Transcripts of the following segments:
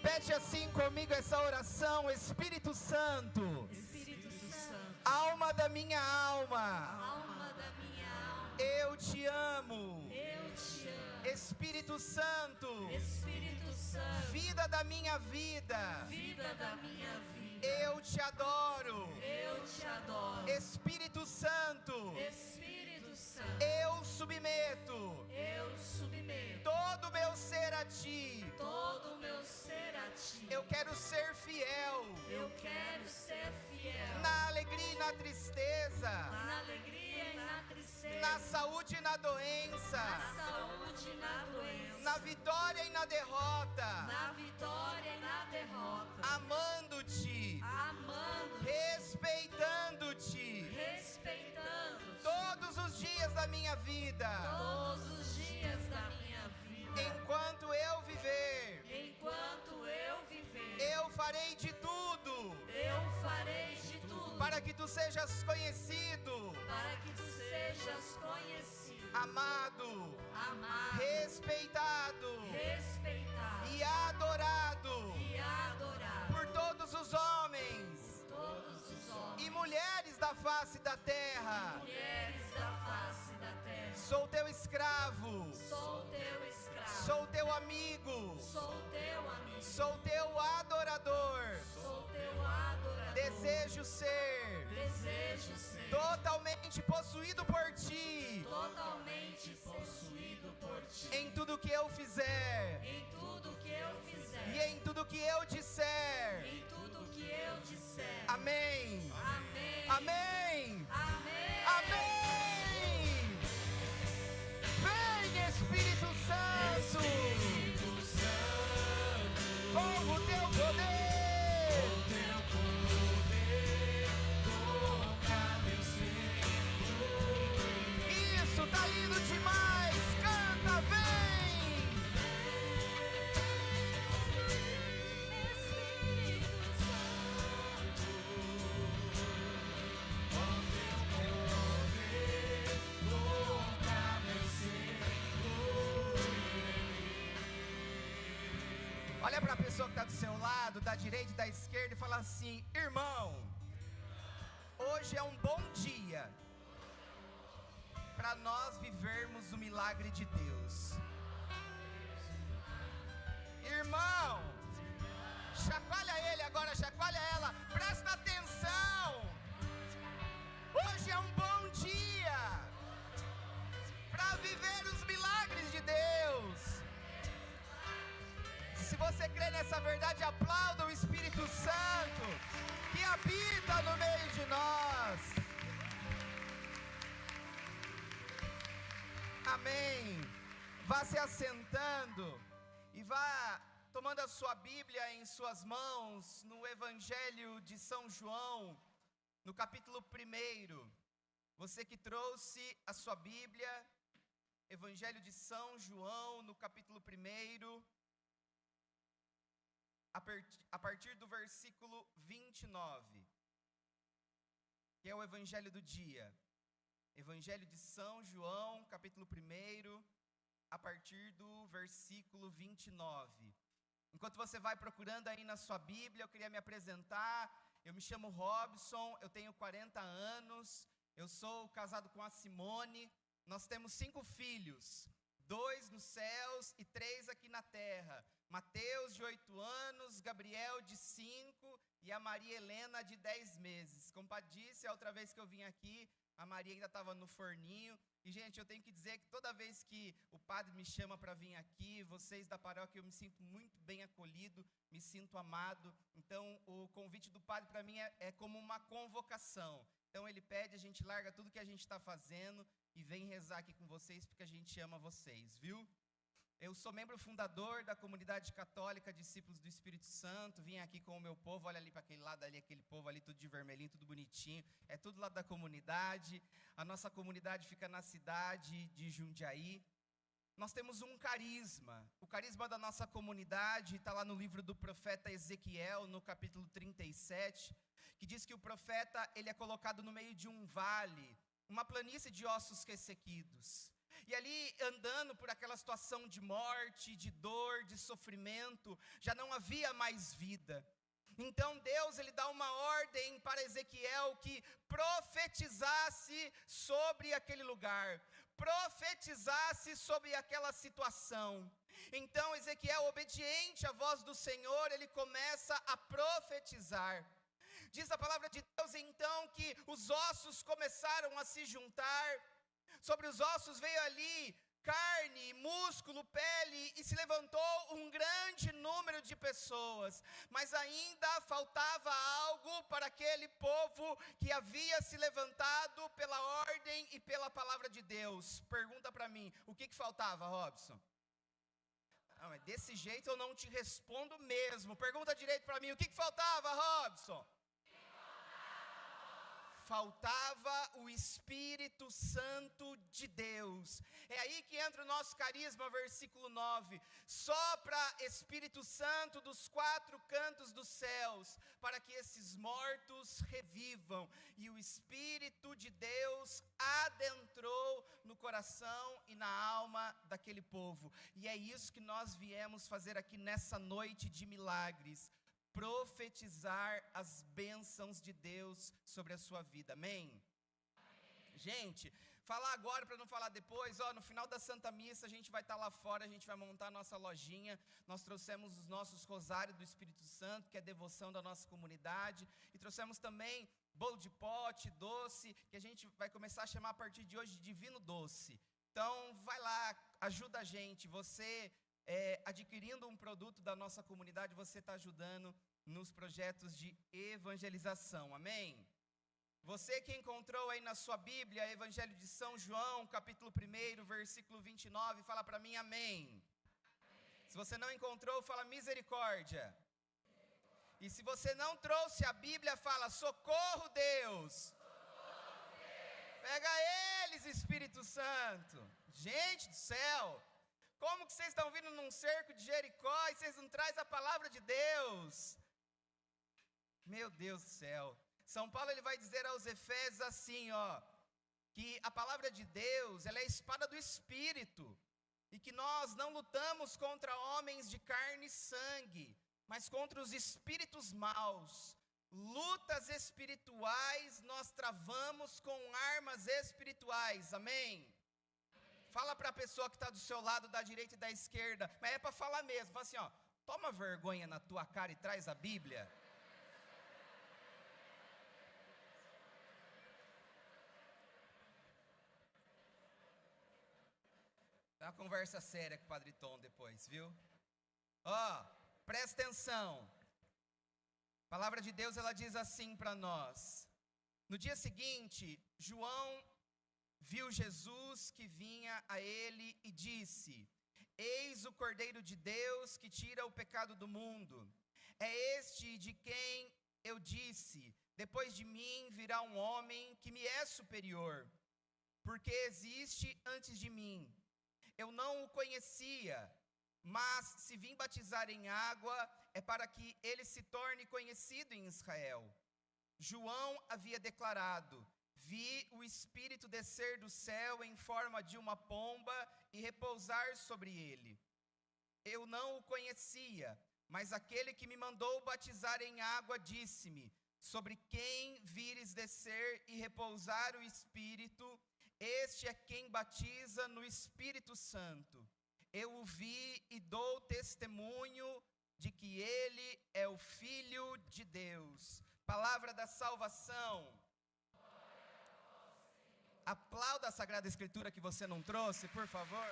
Repete assim comigo essa oração: Espírito Santo, Espírito Santo, alma da minha alma, alma da minha alma, eu te amo. eu te amo. Espírito Santo, Espírito Santo, vida da minha vida, vida da minha vida, eu te adoro. eu te adoro. Espírito Santo, Espírito Santo, eu submeto eu submeto todo o meu ser a ti. todo o meu ser a ti. Eu quero ser fiel Eu quero ser fiel na alegria e na tristeza, na alegria e na tristeza, na saúde e na doença, na saúde e na doença, na vitória e na derrota, na vitória e na derrota, amando-te, amando, respeitando-te respeitando todos os dias da minha vida. todos os dias da minha vida. Enquanto eu viver, Enquanto eu viver, eu farei de tudo eu farei de tudo para que tu sejas conhecido, para que tu sejas conhecido, amado, amado, respeitado respeitado e adorado e adorado por todos os homens por todos os homens e mulheres da face da terra. mulheres da face da terra. Sou teu escravo, Sou teu escravo, sou teu amigo, sou teu amigo, sou teu adorador. sou teu adorador. Desejo ser Desejo ser totalmente possuído por ti totalmente possuído por ti. em tudo que eu fizer Em tudo que eu fizer, e em tudo que eu disser. em tudo que eu disser. Amém. Amém. Amém. Amém. Amém. Vem, Espírito Santo, Espírito Santo, com o teu poder. teu poder toca meu ser. Isso tá lindo demais. Canta, vem. Espírito Santo, com teu poder toca meu ser. Olha para a pessoa que está do seu lado, da direita e da esquerda, e fala assim: irmão, hoje é um bom dia para nós vivermos o milagre de Deus. Irmão, chacoalha ele agora, chacoalha ela, presta atenção. Hoje é um bom dia para viver os milagres de Deus. Se você crê nessa verdade, aplauda o Espírito Santo que habita no meio de nós. Amém. Vá se assentando e vá tomando a sua Bíblia em suas mãos no Evangelho de São João, no capítulo 1. Você que trouxe a sua Bíblia, Evangelho de São João, no capítulo 1. A partir do versículo 29, que é o Evangelho do dia. Evangelho de São João, capítulo 1, a partir do versículo 29. Enquanto você vai procurando aí na sua Bíblia, eu queria me apresentar. Eu me chamo Robson, eu tenho 40 anos, eu sou casado com a Simone. Nós temos 5 filhos, 2 nos céus e 3 aqui na terra. Mateus, de 8 anos, Gabriel, de 5, e a Maria Helena, de 10 meses. Como a disse, a outra vez que eu vim aqui, a Maria ainda estava no forninho. E, gente, eu tenho que dizer que toda vez que o padre me chama para vir aqui, vocês da paróquia, eu me sinto muito bem acolhido, me sinto amado. Então, o convite do padre para mim é como uma convocação. Então, ele pede, a gente larga tudo que a gente está fazendo e vem rezar aqui com vocês, porque a gente ama vocês, viu? Eu sou membro fundador da comunidade católica Discípulos do Espírito Santo. Vim aqui com o meu povo, olha ali para aquele lado ali, aquele povo ali, tudo de vermelhinho, tudo bonitinho. É tudo lá da comunidade. A nossa comunidade fica na cidade de Jundiaí. Nós temos um carisma. O carisma da nossa comunidade está lá no livro do profeta Ezequiel, no capítulo 37, que diz que o profeta ele é colocado no meio de um vale, uma planície de ossos ressequidos. E ali, andando por aquela situação de morte, de dor, de sofrimento, já não havia mais vida. Então Deus, ele dá uma ordem para Ezequiel que profetizasse sobre aquele lugar, profetizasse sobre aquela situação. Então Ezequiel, obediente à voz do Senhor, ele começa a profetizar. Diz a palavra de Deus então que os ossos começaram a se juntar, sobre os ossos veio ali carne, músculo, pele, e se levantou um grande número de pessoas, mas ainda faltava algo para aquele povo que havia se levantado pela ordem e pela palavra de Deus. Pergunta para mim, o que faltava, Robson? Não, mas desse jeito eu não te respondo mesmo. Pergunta direito para mim, o que faltava, Robson? Faltava o Espírito Santo de Deus. É aí que entra o nosso carisma, versículo 9. Sopra Espírito Santo dos 4 cantos dos céus, para que esses mortos revivam. E o Espírito de Deus adentrou no coração e na alma daquele povo. E é isso que nós viemos fazer aqui nessa noite de milagres. Profetizar as bênçãos de Deus sobre a sua vida, amém? Gente, falar agora para não falar depois, no final da Santa Missa a gente vai estar lá fora, a gente vai montar a nossa lojinha, nós trouxemos os nossos rosários do Espírito Santo, que é a devoção da nossa comunidade, e trouxemos também bolo de pote, doce, que a gente vai começar a chamar a partir de hoje de Divino Doce. Então, vai lá, ajuda a gente, você... adquirindo um produto da nossa comunidade, você está ajudando nos projetos de evangelização, amém? Você que encontrou aí na sua Bíblia, Evangelho de São João, capítulo 1, versículo 29, fala para mim, amém. Se você não encontrou, fala misericórdia. E se você não trouxe a Bíblia, fala socorro, Deus. Pega eles, Espírito Santo. Gente do céu. Como que vocês estão vindo num cerco de Jericó e vocês não trazem a palavra de Deus? Meu Deus do céu. São Paulo, ele vai dizer aos Efésios assim, que a palavra de Deus, ela é a espada do Espírito. E que nós não lutamos contra homens de carne e sangue, mas contra os espíritos maus. Lutas espirituais nós travamos com armas espirituais, amém? Fala para a pessoa que está do seu lado, da direita e da esquerda, mas é para falar mesmo, fala assim, toma vergonha na tua cara e traz a Bíblia. Dá uma conversa séria com o Padre Tom depois, viu? Presta atenção. A palavra de Deus, ela diz assim para nós. No dia seguinte, João viu Jesus que vinha a ele e disse: Eis o Cordeiro de Deus que tira o pecado do mundo. É este de quem eu disse: depois de mim virá um homem que me é superior, porque existe antes de mim. Eu não o conhecia, mas se vim batizar em água, é para que ele se torne conhecido em Israel. João havia declarado: Vi o Espírito descer do céu em forma de uma pomba e repousar sobre ele. Eu não o conhecia, mas aquele que me mandou batizar em água disse-me: Sobre quem vires descer e repousar o Espírito, este é quem batiza no Espírito Santo. Eu o vi e dou testemunho de que ele é o Filho de Deus. Palavra da salvação. Aplauda a Sagrada Escritura que você não trouxe, por favor.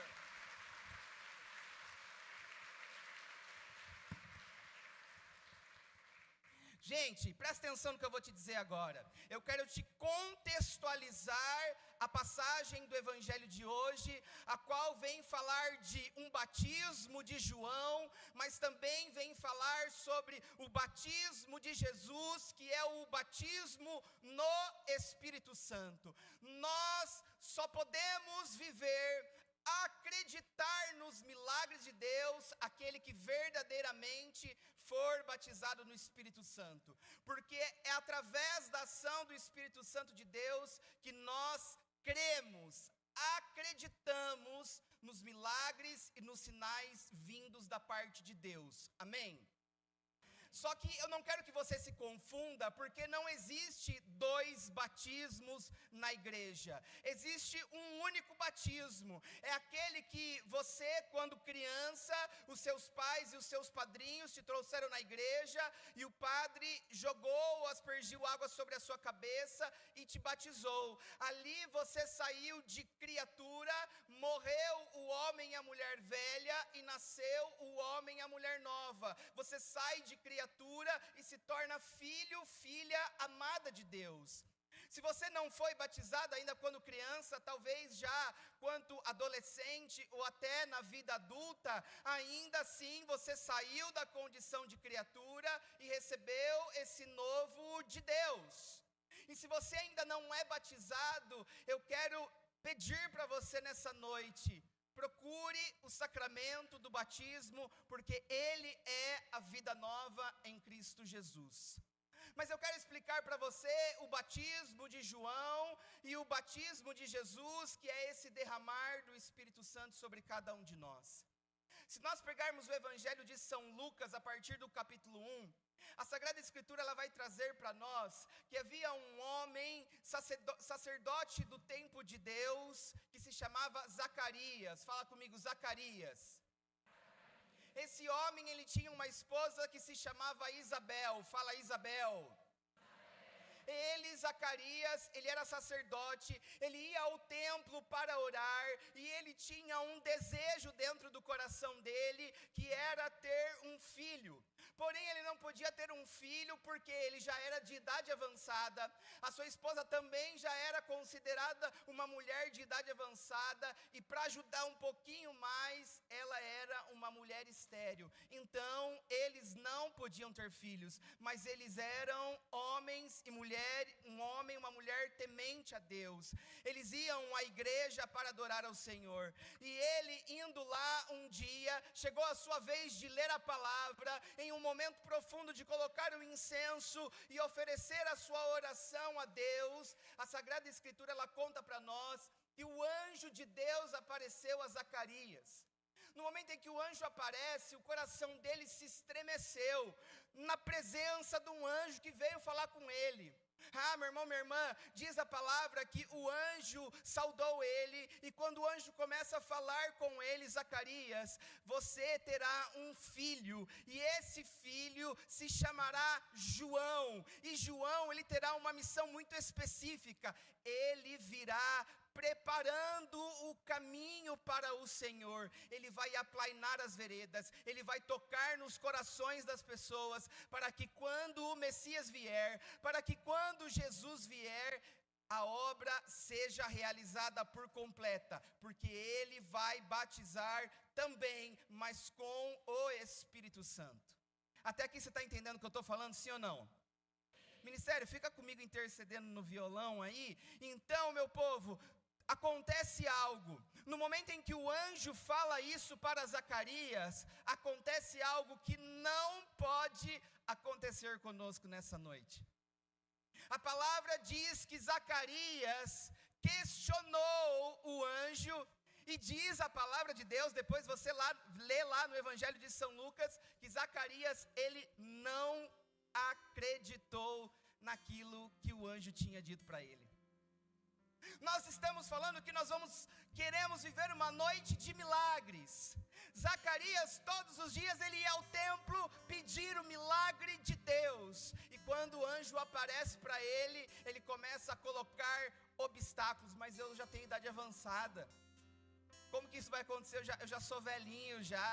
Gente, presta atenção no que eu vou te dizer agora. Eu quero te contextualizar a passagem do Evangelho de hoje, a qual vem falar de um batismo de João, mas também vem falar sobre o batismo de Jesus, que é o batismo no Espírito Santo. Nós só podemos viver, acreditar nos milagres de Deus, aquele que verdadeiramente for batizado no Espírito Santo, porque é através da ação do Espírito Santo de Deus que nós cremos, acreditamos nos milagres e nos sinais vindos da parte de Deus. Amém? Só que eu não quero que você se confunda, porque não existe dois batismos na igreja. Existe um único batismo. É aquele que você, quando criança, os seus pais e os seus padrinhos te trouxeram na igreja e o padre jogou, aspergiu água sobre a sua cabeça e te batizou. Ali você saiu de criatura, morreu o homem e a mulher velha e nasceu o homem e a mulher nova. Você sai de criatura e se torna filho, filha amada de Deus. Se você não foi batizado ainda quando criança, talvez já quanto adolescente ou até na vida adulta, ainda assim você saiu da condição de criatura e recebeu esse novo de Deus. E se você ainda não é batizado, eu quero pedir para você nessa noite: procure o sacramento do batismo, porque ele é a vida nova em Cristo Jesus. Mas eu quero explicar para você o batismo de João e o batismo de Jesus, que é esse derramar do Espírito Santo sobre cada um de nós. Se nós pegarmos o Evangelho de São Lucas, a partir do capítulo 1, a Sagrada Escritura ela vai trazer para nós que havia um homem, sacerdote do tempo de Deus, que se chamava Zacarias. Fala comigo, Zacarias. Esse homem, ele tinha uma esposa que se chamava Isabel. Fala, Isabel. Ele, Zacarias, ele era sacerdote, ele ia ao templo para orar, e ele tinha um desejo dentro do coração dele, que era ter um filho. Porém, ele não podia ter um filho, porque ele já era de idade avançada, a sua esposa também já era considerada uma mulher de idade avançada, e para ajudar um pouquinho mais, ela era uma mulher estéril. Então, eles não podiam ter filhos, mas eles eram homens e mulheres, um homem e uma mulher temente a Deus. Eles iam à igreja para adorar ao Senhor. E ele, indo lá um dia, chegou a sua vez de ler a palavra, em um momento profundo de colocar o incenso e oferecer a sua oração a Deus. A Sagrada Escritura, ela conta para nós que o anjo de Deus apareceu a Zacarias. No momento em que o anjo aparece, o coração dele se estremeceu, na presença de um anjo que veio falar com ele. Meu irmão, minha irmã, diz a palavra que o anjo saudou ele, e quando o anjo começa a falar com ele, Zacarias, você terá um filho, e esse filho se chamará João, e João, ele terá uma missão muito específica, ele virá preparando o caminho para o Senhor. Ele vai aplainar as veredas, ele vai tocar nos corações das pessoas, para que quando o Messias vier, para que quando Jesus vier, a obra seja realizada por completa, porque ele vai batizar também, mas com o Espírito Santo. Até aqui você está entendendo o que eu estou falando, sim ou não? Ministério, fica comigo intercedendo no violão aí. Então, meu povo, acontece algo. No momento em que o anjo fala isso para Zacarias, acontece algo que não pode acontecer conosco nessa noite. A palavra diz que Zacarias questionou o anjo, e diz a palavra de Deus, depois você lê lá no Evangelho de São Lucas, que Zacarias, ele não acreditou naquilo que o anjo tinha dito para ele. Nós estamos falando que queremos viver uma noite de milagres. Zacarias, todos os dias, ele ia ao templo pedir o milagre de Deus. E quando o anjo aparece para ele, ele começa a colocar obstáculos. Mas eu já tenho idade avançada. Como que isso vai acontecer? Eu já sou velhinho já.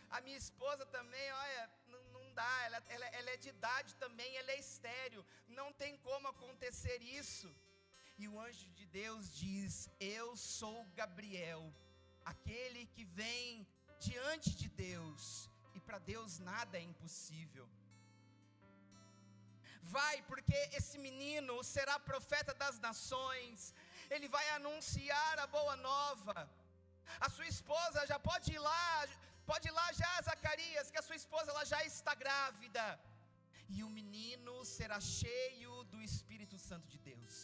A minha esposa também, olha, não dá. Ela é de idade também, ela é estéril. Não tem como acontecer isso. E o anjo de Deus diz: eu sou Gabriel, aquele que vem diante de Deus, e para Deus nada é impossível. Vai, porque esse menino será profeta das nações, ele vai anunciar a boa nova. A sua esposa já pode ir lá já, Zacarias, que a sua esposa ela já está grávida, e o menino será cheio do Espírito Santo de Deus.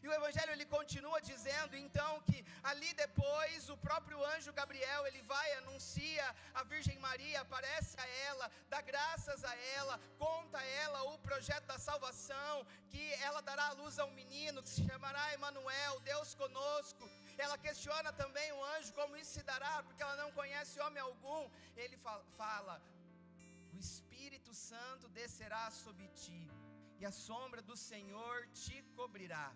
E o evangelho ele continua dizendo então que ali depois o próprio anjo Gabriel ele vai, anuncia a Virgem Maria, aparece a ela, dá graças a ela, conta a ela o projeto da salvação, que ela dará à luz a um menino que se chamará Emanuel, Deus conosco. Ela questiona também o anjo como isso se dará, porque ela não conhece homem algum. Ele fala: o Espírito Santo descerá sobre ti, e a sombra do Senhor te cobrirá.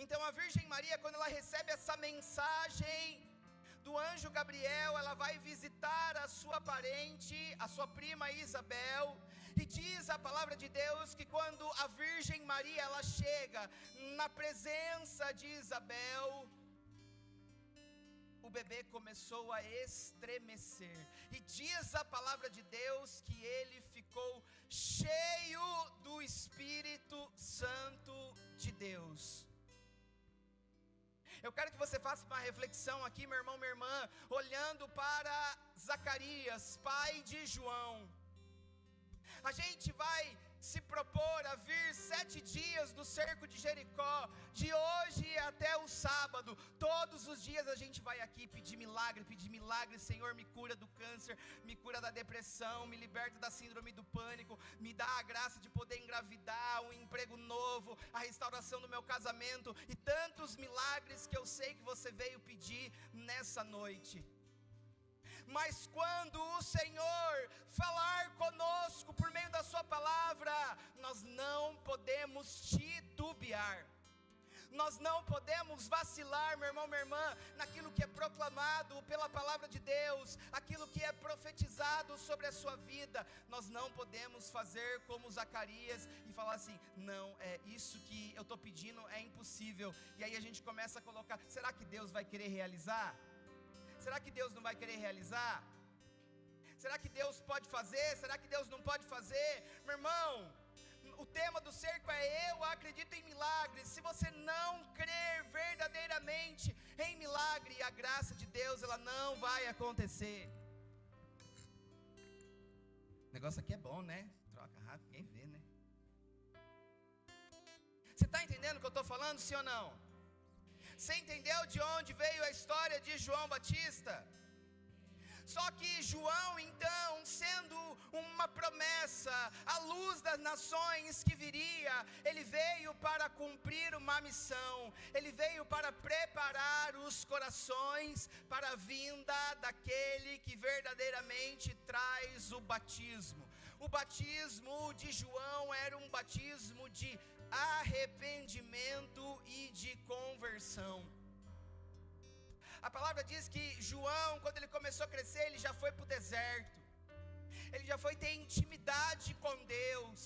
Então a Virgem Maria, quando ela recebe essa mensagem do anjo Gabriel, ela vai visitar a sua parente, a sua prima Isabel, e diz a palavra de Deus que quando a Virgem Maria ela chega na presença de Isabel, o bebê começou a estremecer, e diz a palavra de Deus que ele ficou cheio do Espírito Santo de Deus. Eu quero que você faça uma reflexão aqui, meu irmão, minha irmã, olhando para Zacarias, pai de João. A gente vai se propor a vir 7 dias do cerco de Jericó, de hoje até o sábado. Todos os dias a gente vai aqui pedir milagre. Senhor, me cura do câncer, me cura da depressão, me liberta da síndrome do pânico, me dá a graça de poder engravidar, um emprego novo, a restauração do meu casamento, e tantos milagres que eu sei que você veio pedir nessa noite. Mas quando o Senhor falar conosco por meio da sua palavra, nós não podemos titubear, nós não podemos vacilar, meu irmão, minha irmã, naquilo que é proclamado pela palavra de Deus, aquilo que é profetizado sobre a sua vida. Nós não podemos fazer como Zacarias e falar assim: não, isso que eu estou pedindo é impossível. E aí a gente começa a colocar: será que Deus vai querer realizar? Será que Deus não vai querer realizar? Será que Deus pode fazer? Será que Deus não pode fazer? Meu irmão, o tema do cerco é: eu acredito em milagres. Se você não crer verdadeiramente em milagre, a graça de Deus ela não vai acontecer. O negócio aqui é bom, né? Troca rápido, ninguém vê, né? Você está entendendo o que eu estou falando, sim ou não? Você entendeu de onde veio a história de João Batista? Só que João, então, sendo uma promessa, a luz das nações que viria, ele veio para cumprir uma missão, ele veio para preparar os corações para a vinda daquele que verdadeiramente traz o batismo. O batismo de João era um batismo de arrependimento e de conversão. A palavra diz que João, quando ele começou a crescer, ele já foi para o deserto, ele já foi ter intimidade com Deus,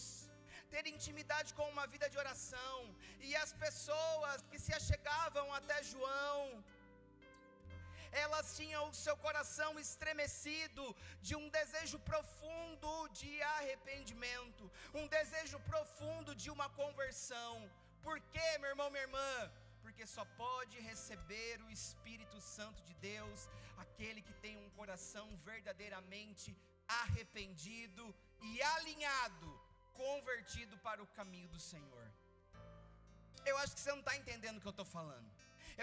ter intimidade com uma vida de oração, e as pessoas que se achegavam até João, elas tinham o seu coração estremecido de um desejo profundo de arrependimento, um desejo profundo de uma conversão. Por quê, meu irmão, minha irmã? Porque só pode receber o Espírito Santo de Deus aquele que tem um coração verdadeiramente arrependido e alinhado, convertido para o caminho do Senhor. Eu acho que você não está entendendo o que eu estou falando.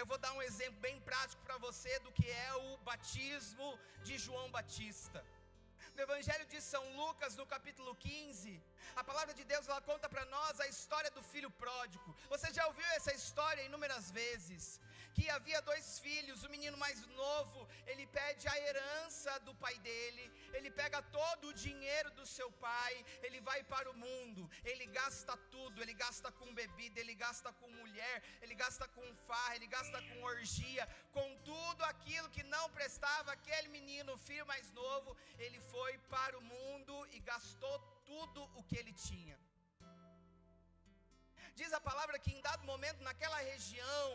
Eu vou dar um exemplo bem prático para você do que é o batismo de João Batista. No Evangelho de São Lucas, no capítulo 15, a palavra de Deus ela conta para nós a história do filho pródigo. Você já ouviu essa história inúmeras vezes? Que havia 2 filhos, o menino mais novo, ele pede a herança do pai dele, ele pega todo o dinheiro do seu pai, ele vai para o mundo, ele gasta tudo, ele gasta com bebida, ele gasta com mulher, ele gasta com farra, ele gasta com orgia, com tudo aquilo que não prestava. Aquele menino, o filho mais novo, ele foi para o mundo e gastou tudo o que ele tinha. Diz a palavra que em dado momento naquela região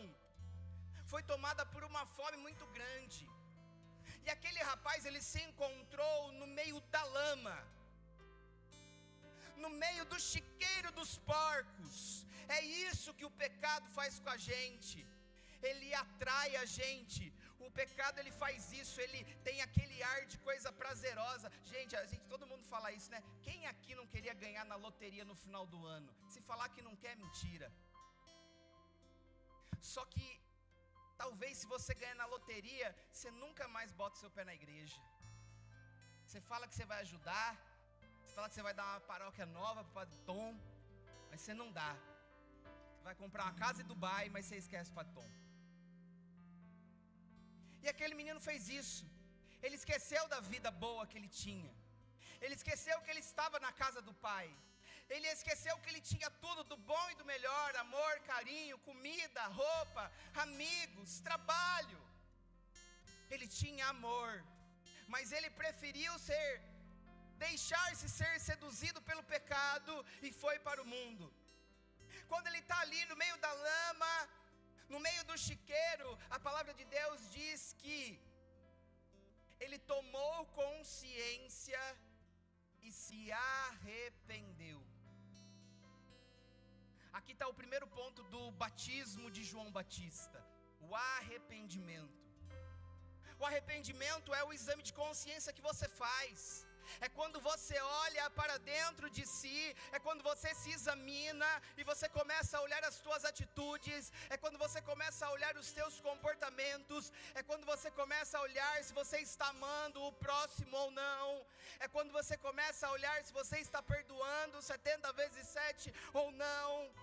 foi tomada por uma fome muito grande, e aquele rapaz ele se encontrou no meio da lama, no meio do chiqueiro dos porcos. É isso que o pecado faz com a gente, ele atrai a gente. O pecado ele faz isso, ele tem aquele ar de coisa prazerosa. Gente, todo mundo fala isso, né? Quem aqui não queria ganhar na loteria no final do ano? Se falar que não quer, é mentira. Só que, talvez se você ganhar na loteria, você nunca mais bota o seu pé na igreja. Você fala que você vai ajudar, você fala que você vai dar uma paróquia nova para o Padre Tom, mas você não dá. Você vai comprar uma casa em Dubai, mas você esquece o Padre Tom. E aquele menino fez isso. Ele esqueceu da vida boa que ele tinha. Ele esqueceu que ele estava na casa do pai. Ele esqueceu que ele tinha tudo do bom e do melhor: amor, carinho, comida, roupa, amigos, trabalho. Ele tinha amor, mas ele preferiu deixar-se ser seduzido pelo pecado e foi para o mundo. Quando ele está ali no meio da lama, no meio do chiqueiro, a palavra de Deus diz que ele tomou consciência e se arrependeu. Aqui está o primeiro ponto do batismo de João Batista: o arrependimento. O arrependimento é o exame de consciência que você faz. É quando você olha para dentro de si, é quando você se examina e você começa a olhar as suas atitudes, é quando você começa a olhar os seus comportamentos, é quando você começa a olhar se você está amando o próximo ou não, é quando você começa a olhar se você está perdoando 70 vezes 7 ou não,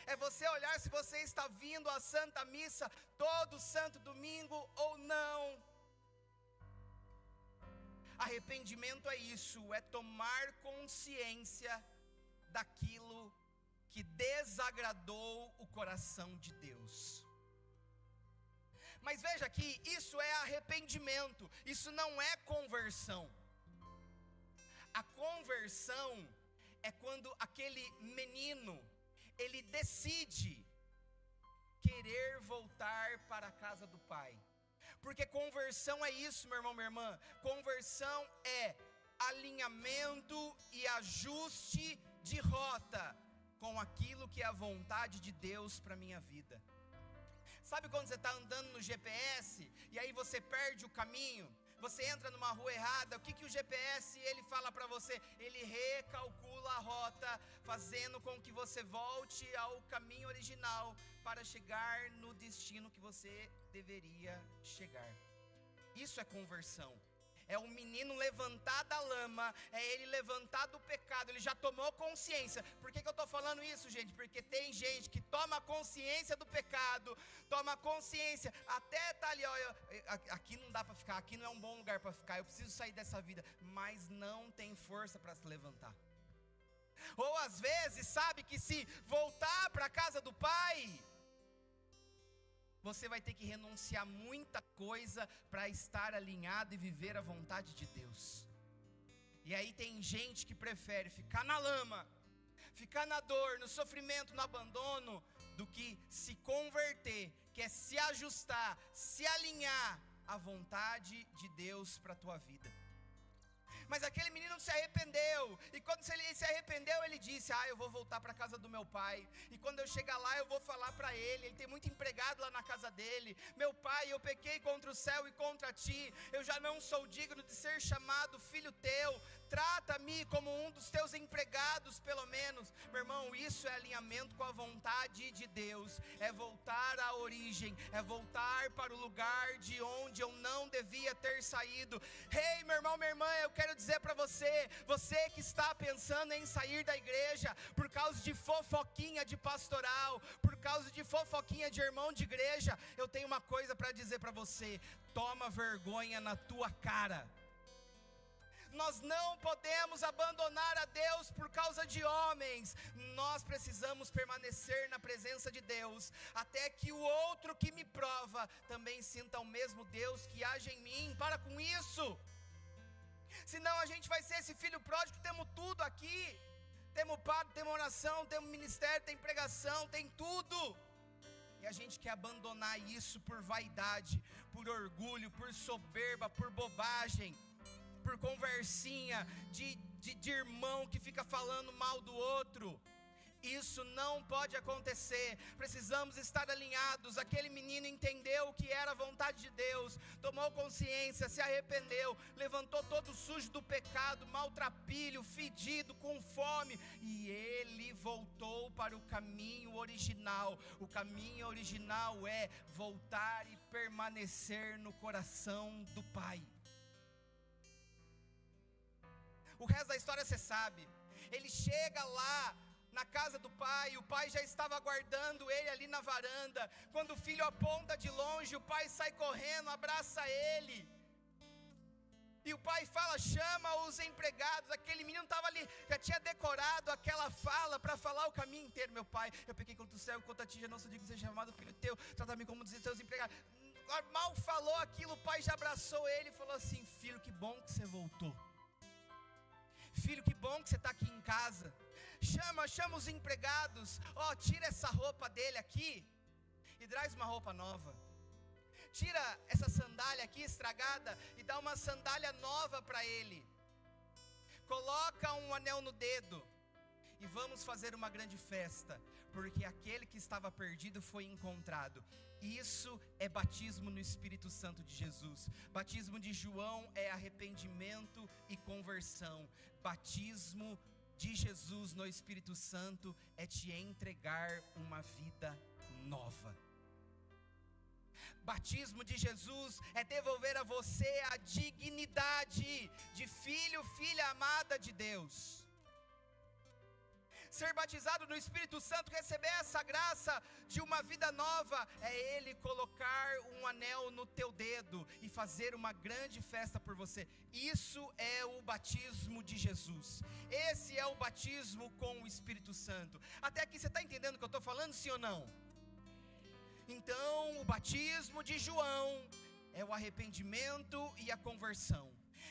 é você olhar se você está vindo à Santa Missa todo santo domingo ou não. Arrependimento é isso, é tomar consciência daquilo que desagradou o coração de Deus. Mas veja que isso é arrependimento, isso não é conversão. A conversão é quando aquele menino, ele decide querer voltar para a casa do pai. Porque conversão é isso, meu irmão, minha irmã. Conversão é alinhamento e ajuste de rota com aquilo que é a vontade de Deus para a minha vida. Sabe quando você está andando no GPS e aí você perde o caminho? Você entra numa rua errada, o que o GPS ele fala para você? Ele recalcula a rota, fazendo com que você volte ao caminho original para chegar no destino que você deveria chegar. Isso é conversão. É o menino levantar da lama, é ele levantar do pecado, ele já tomou consciência. Por que eu estou falando isso, gente? Porque tem gente que toma consciência do pecado, toma consciência, até tá ali, ó, aqui não dá para ficar, aqui não é um bom lugar para ficar, eu preciso sair dessa vida, mas não tem força para se levantar. Ou às vezes sabe que se voltar para a casa do pai, você vai ter que renunciar muita coisa para estar alinhado e viver a vontade de Deus. E aí tem gente que prefere ficar na lama, ficar na dor, no sofrimento, no abandono, do que se converter, que é se ajustar, se alinhar à vontade de Deus para a tua vida. Mas aquele menino se arrependeu, e quando ele se arrependeu, ele disse: eu vou voltar para a casa do meu pai, e quando eu chegar lá eu vou falar para ele tem muito empregado lá na casa dele: meu pai, eu pequei contra o céu e contra ti, eu já não sou digno de ser chamado filho teu, trata-me como um dos teus empregados pelo menos. Meu irmão, isso é alinhamento com a vontade de Deus, é voltar à origem, é voltar para o lugar de onde eu não devia ter saído. Ei, meu irmão, minha irmã, eu quero dizer para você que está pensando em sair da igreja por causa de fofoquinha de pastoral, por causa de fofoquinha de irmão de igreja, eu tenho uma coisa para dizer para você: toma vergonha na tua cara. Nós não podemos abandonar a Deus por causa de homens. Nós precisamos permanecer na presença de Deus, até que o outro que me prova também sinta o mesmo Deus que age em mim. Para com isso. Senão a gente vai ser esse filho pródigo, temos tudo aqui. Temos padre, temos oração, temos ministério, tem pregação, tem tudo. E a gente quer abandonar isso por vaidade, por orgulho, por soberba, por bobagem, por conversinha de irmão que fica falando mal do outro. Isso não pode acontecer. Precisamos estar alinhados. Aquele menino entendeu o que era a vontade de Deus, tomou consciência, se arrependeu, levantou todo sujo do pecado, maltrapilho, fedido, com fome, e ele voltou para o caminho original. O caminho original é voltar e permanecer no coração do Pai. O resto da história você sabe. Ele chega lá na casa do pai, o pai já estava aguardando ele ali na varanda. Quando o filho aponta de longe, o pai sai correndo, abraça ele. E o pai fala, chama os empregados. Aquele menino estava ali, já tinha decorado aquela fala para falar o caminho inteiro. Meu pai, eu pequei contra o céu, contra ti, já não sou digno de ser chamado filho teu. Trata-me como dizer teus empregados. Mal falou aquilo, o pai já abraçou ele e falou assim, filho, que bom que você voltou. Filho, que bom que você está aqui em casa. Chama os empregados. Tira essa roupa dele aqui e traz uma roupa nova. Tira essa sandália aqui estragada e dá uma sandália nova para ele. Coloca um anel no dedo e vamos fazer uma grande festa, porque aquele que estava perdido foi encontrado. Isso é batismo no Espírito Santo de Jesus. Batismo de João é arrependimento e conversão. Batismo de Jesus no Espírito Santo é te entregar uma vida nova. Batismo de Jesus é devolver a você a dignidade de filho, filha amada de Deus. Ser batizado no Espírito Santo, receber essa graça de uma vida nova, é Ele colocar um anel no teu dedo e fazer uma grande festa por você. Isso é o batismo de Jesus. Esse é o batismo com o Espírito Santo. Até aqui você está entendendo o que eu estou falando, sim ou não? Então, o batismo de João é o arrependimento e a conversão.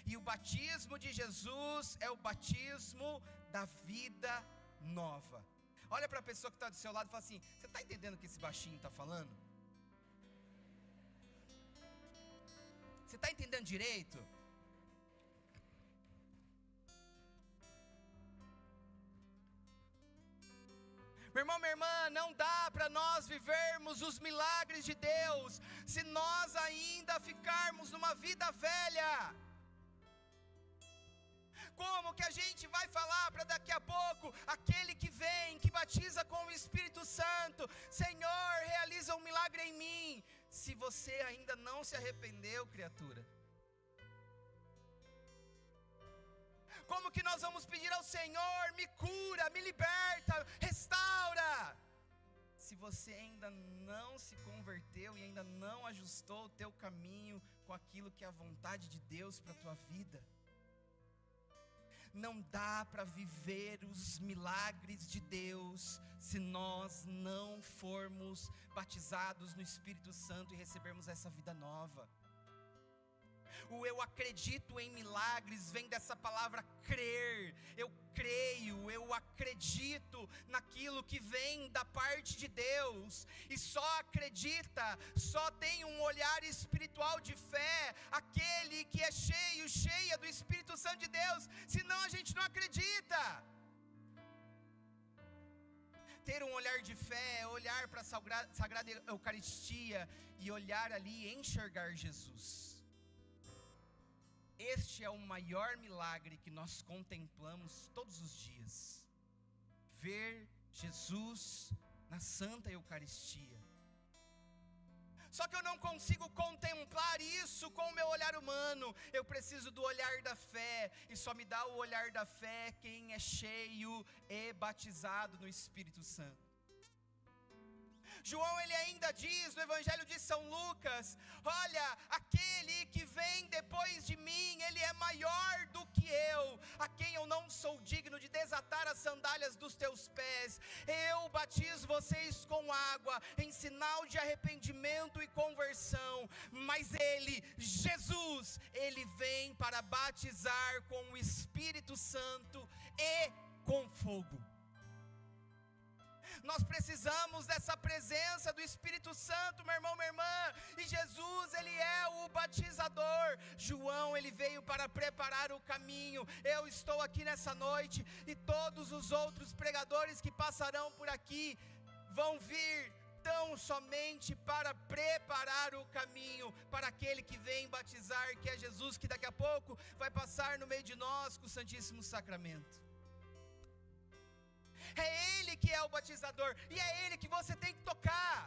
E o batismo de Jesus é o batismo da vida nova. Olha para a pessoa que está do seu lado e fala assim, você está entendendo o que esse baixinho está falando? Você está entendendo direito? Meu irmão, minha irmã, não dá para nós vivermos os milagres de Deus se nós ainda ficarmos numa vida velha. Como que a gente vai falar para daqui a pouco, aquele que vem, que batiza com o Espírito Santo, Senhor, realiza um milagre em mim, se você ainda não se arrependeu, criatura? Como que nós vamos pedir ao Senhor, me cura, me liberta, restaura, se você ainda não se converteu e ainda não ajustou o teu caminho com aquilo que é a vontade de Deus para a tua vida? Não dá para viver os milagres de Deus se nós não formos batizados no Espírito Santo e recebermos essa vida nova. O eu acredito em milagres vem dessa palavra crer. Eu creio, eu acredito naquilo que vem da parte de Deus. E só acredita, só tem um olhar espiritual de fé aquele que é cheio, cheia do Espírito Santo de Deus. Senão a gente não acredita. Ter um olhar de fé é olhar para a Sagrada Eucaristia e olhar ali e enxergar Jesus. Este é o maior milagre que nós contemplamos todos os dias. Ver Jesus na Santa Eucaristia. Só que eu não consigo contemplar isso com o meu olhar humano. Eu preciso do olhar da fé. E só me dá o olhar da fé quem é cheio e batizado no Espírito Santo. João, ele ainda diz no Evangelho de São Lucas, olha, aquele que vem depois de mim, ele é maior do que eu, a quem eu não sou digno de desatar as sandálias dos teus pés. Eu batizo vocês com água, em sinal de arrependimento e conversão, mas ele, Jesus, ele vem para batizar com o Espírito Santo e com fogo. Nós precisamos dessa presença do Espírito Santo, meu irmão, minha irmã. E Jesus, Ele é o batizador. João, ele veio para preparar o caminho. Eu estou aqui nessa noite e todos os outros pregadores que passarão por aqui vão vir tão somente para preparar o caminho para aquele que vem batizar, que é Jesus, que daqui a pouco vai passar no meio de nós com o Santíssimo Sacramento. É Ele que é o batizador, e é Ele que você tem que tocar,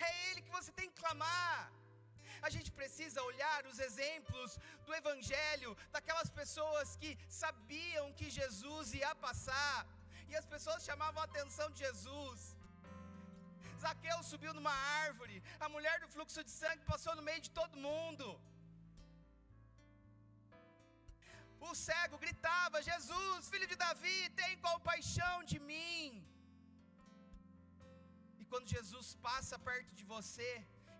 é Ele que você tem que clamar. A gente precisa olhar os exemplos do Evangelho, daquelas pessoas que sabiam que Jesus ia passar, e as pessoas chamavam a atenção de Jesus. Zaqueu subiu numa árvore, a mulher do fluxo de sangue passou no meio de todo mundo. O cego gritava: Jesus, filho de Davi, tem compaixão de mim. E quando Jesus passa perto de você,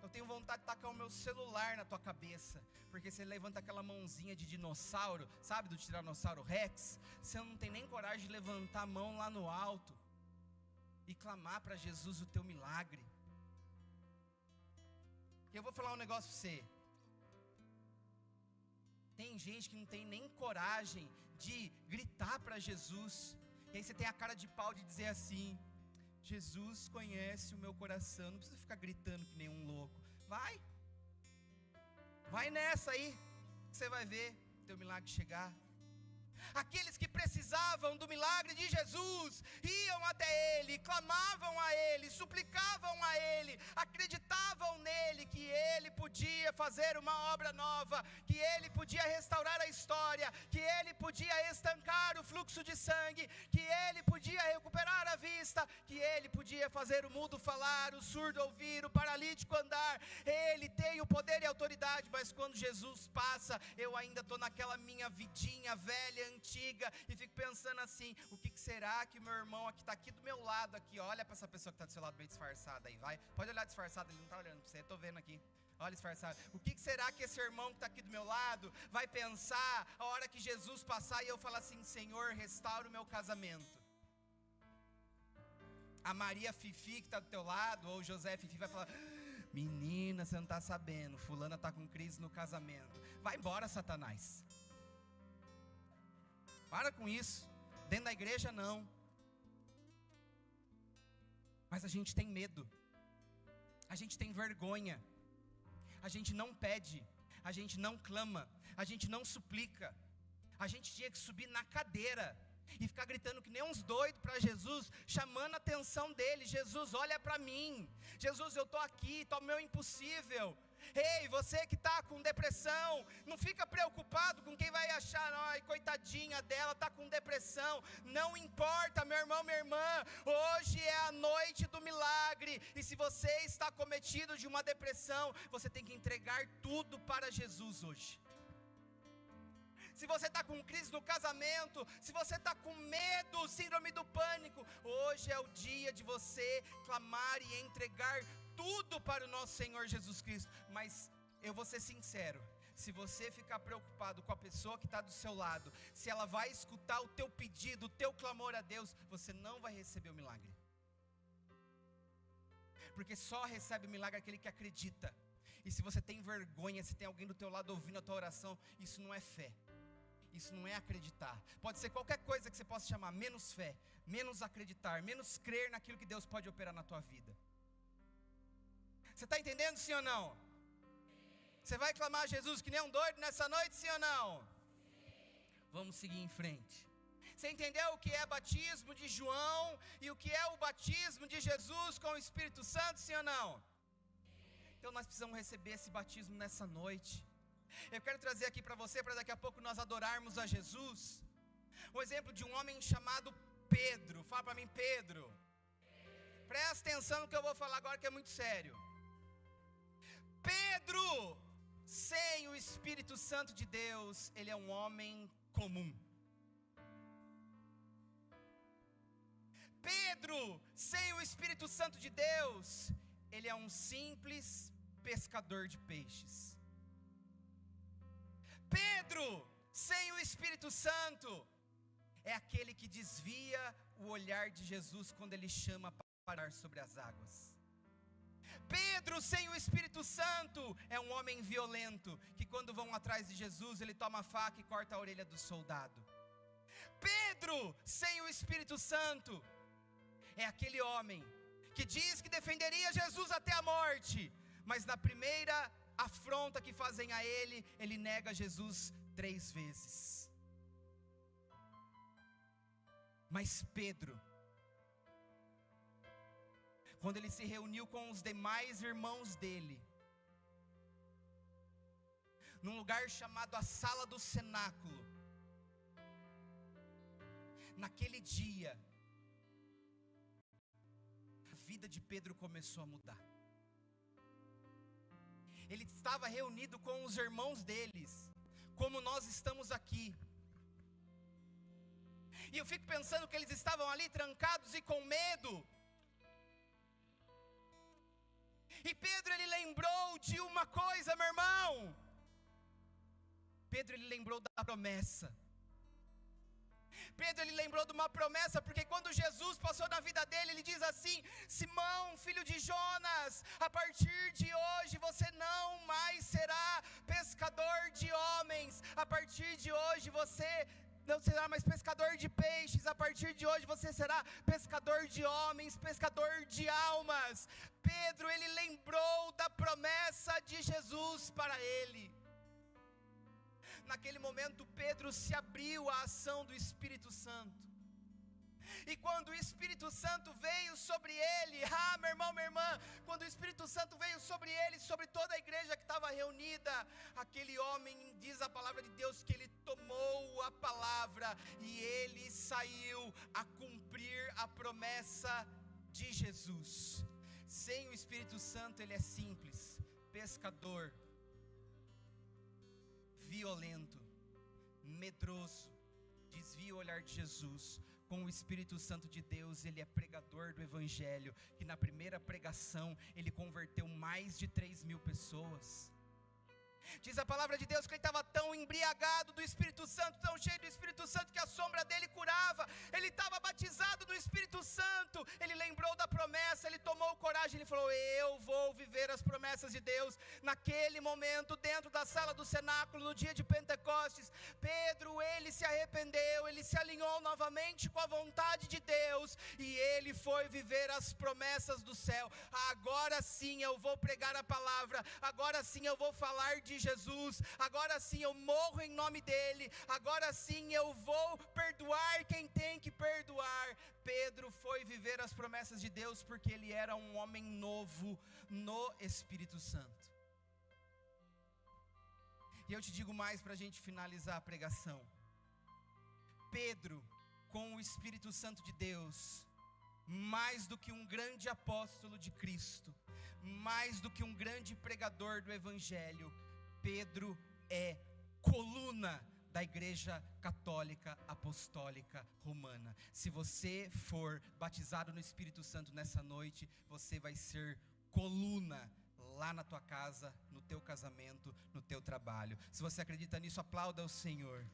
eu tenho vontade de tacar o meu celular na tua cabeça, porque você levanta aquela mãozinha de dinossauro, sabe, do Tiranossauro Rex, você não tem nem coragem de levantar a mão lá no alto e clamar para Jesus o teu milagre. E eu vou falar um negócio para você. Tem gente que não tem nem coragem de gritar para Jesus, e aí você tem a cara de pau de dizer assim: Jesus conhece o meu coração, não precisa ficar gritando que nem um louco. Vai nessa aí, que você vai ver o teu milagre chegar. Aqueles que precisavam do milagre de Jesus iam até Ele, clamavam a Ele, suplicavam a Ele, acreditavam nele, que Ele podia fazer uma obra nova, que Ele podia restaurar a história, que Ele podia estancar o fluxo de sangue, que Ele podia recuperar a vista, que Ele podia fazer o mudo falar, o surdo ouvir, o paralítico andar. Ele tem o poder e a autoridade, mas quando Jesus passa, eu ainda estou naquela minha vidinha velha, antiga, e fico pensando assim: o que será que o meu irmão aqui está aqui do meu lado, aqui, olha para essa pessoa que está do seu lado bem disfarçada aí, vai, pode olhar disfarçado, ele não está olhando para você, estou vendo aqui, olha disfarçado, o que será que esse irmão que está aqui do meu lado vai pensar a hora que Jesus passar e eu falar assim: Senhor, restaura o meu casamento? A Maria Fifi que está do teu lado, ou o José Fifi vai falar: menina, você não está sabendo, fulana está com crise no casamento. Vai embora, Satanás. Para com isso. Dentro da igreja não. Mas a gente tem medo. A gente tem vergonha. A gente não pede. A gente não clama. A gente não suplica. A gente tinha que subir na cadeira e ficar gritando que nem uns doidos para Jesus, chamando a atenção dele: Jesus, olha para mim. Jesus, eu estou aqui, está o meu impossível. Ei, você que está com depressão, não fica preocupado com quem vai achar: ai, coitadinha dela, está com depressão. Não importa, meu irmão, minha irmã, hoje é a noite do milagre. E se você está cometido de uma depressão, você tem que entregar tudo para Jesus hoje. Se você está com crise no casamento, se você está com medo, síndrome do pânico, hoje é o dia de você clamar e entregar tudo para o nosso Senhor Jesus Cristo. Mas eu vou ser sincero: se você ficar preocupado com a pessoa que está do seu lado, se ela vai escutar o teu pedido, o teu clamor a Deus, você não vai receber o milagre. Porque só recebe o milagre aquele que acredita. E se você tem vergonha, se tem alguém do teu lado ouvindo a tua oração, isso não é fé. Isso não é acreditar. Pode ser qualquer coisa que você possa chamar, menos fé, menos acreditar, menos crer naquilo que Deus pode operar na tua vida. Você está entendendo, sim ou não? Você vai clamar a Jesus que nem um doido nessa noite, sim ou não? Vamos seguir em frente. Você entendeu o que é batismo de João e o que é o batismo de Jesus com o Espírito Santo, sim ou não? Então nós precisamos receber esse batismo nessa noite. Eu quero trazer aqui para você, para daqui a pouco nós adorarmos a Jesus, um exemplo de um homem chamado Pedro. Fala para mim, Pedro. Presta atenção no que eu vou falar agora, que é muito sério. Pedro, sem o Espírito Santo de Deus, ele é um homem comum. Pedro, sem o Espírito Santo de Deus, ele é um simples pescador de peixes. Pedro, sem o Espírito Santo, é aquele que desvia o olhar de Jesus quando ele chama para parar sobre as águas. Pedro, sem o Espírito Santo, é um homem violento, que quando vão atrás de Jesus, ele toma a faca e corta a orelha do soldado. Pedro, sem o Espírito Santo, é aquele homem que diz que defenderia Jesus até a morte, mas na primeira afronta que fazem a ele, ele nega Jesus 3 vezes. Mas Pedro, quando ele se reuniu com os demais irmãos dele, num lugar chamado a Sala do Cenáculo, naquele dia, a vida de Pedro começou a mudar. Ele estava reunido com os irmãos deles, como nós estamos aqui. E eu fico pensando que eles estavam ali trancados e com medo. E Pedro, ele lembrou de uma coisa, meu irmão. Pedro, ele lembrou da promessa. Pedro, ele lembrou de uma promessa, porque quando Jesus passou na vida dele, ele diz assim: Simão, filho de Jonas, a partir de hoje você não mais será pescador de homens. A partir de hoje você não será mais pescador de peixes. A partir de hoje você será pescador de homens, pescador de almas. Pedro, ele lembrou da promessa de Jesus para ele. Naquele momento Pedro se abriu à ação do Espírito Santo. E quando o Espírito Santo veio sobre ele, meu irmão, minha irmã, quando o Espírito Santo veio sobre ele, sobre toda a igreja que estava reunida, aquele homem, diz a palavra de Deus, que ele tomou a palavra e ele saiu a cumprir a promessa de Jesus. Sem o Espírito Santo ele é simples, pescador, violento, medroso, desvia o olhar de Jesus. Com o Espírito Santo de Deus, ele é pregador do Evangelho, que na primeira pregação, ele converteu mais de 3.000 pessoas. Diz a palavra de Deus que ele estava tão embriagado do Espírito Santo, tão cheio do Espírito Santo, que a sombra dele curava. Ele estava batizado do Espírito Santo. Ele lembrou da promessa, ele tomou coragem, ele falou: eu vou viver as promessas de Deus. Naquele momento, dentro da sala do cenáculo, no dia de Pentecostes, Pedro, ele se arrependeu, ele se alinhou novamente com a vontade de Deus, e ele foi viver as promessas do céu. Agora sim eu vou pregar a palavra, agora sim eu vou falar de Jesus, agora sim eu morro em nome dele, agora sim eu vou perdoar quem tem que perdoar. Pedro foi viver as promessas de Deus porque ele era um homem novo no Espírito Santo. E eu te digo mais para a gente finalizar a pregação. Pedro, com o Espírito Santo de Deus, mais do que um grande apóstolo de Cristo, mais do que um grande pregador do Evangelho, Pedro é coluna da Igreja Católica Apostólica Romana. Se você for batizado no Espírito Santo nessa noite, você vai ser coluna lá na tua casa, no teu casamento, no teu trabalho. Se você acredita nisso, aplauda o Senhor.